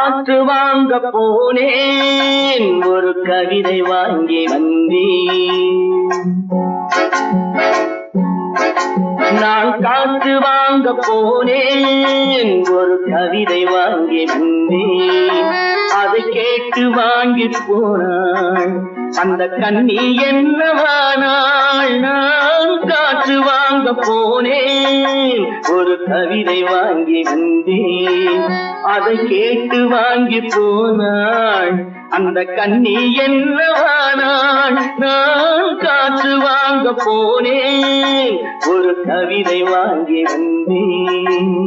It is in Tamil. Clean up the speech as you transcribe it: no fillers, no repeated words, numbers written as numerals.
காற்று வாங்க போனேன் ஒரு கவிதை வாங்கி வந்தேன். நான் காற்று வாங்க போனேன் ஒரு கவிதை வாங்கி வந்தேன். அதை கேட்டு வாங்கி போனாள் அந்த கண்ணி என்னவானாள். நான் காற்று வாங்க போனேன் ஒரு கவிதை வாங்கி வந்தேன். அதை கேட்டு வாங்கி போனாள் அந்த கண்ணி என்னவானாள். நான் காற்று வாங்க போனேன் ஒரு கவிதை வாங்கி வந்தேன்.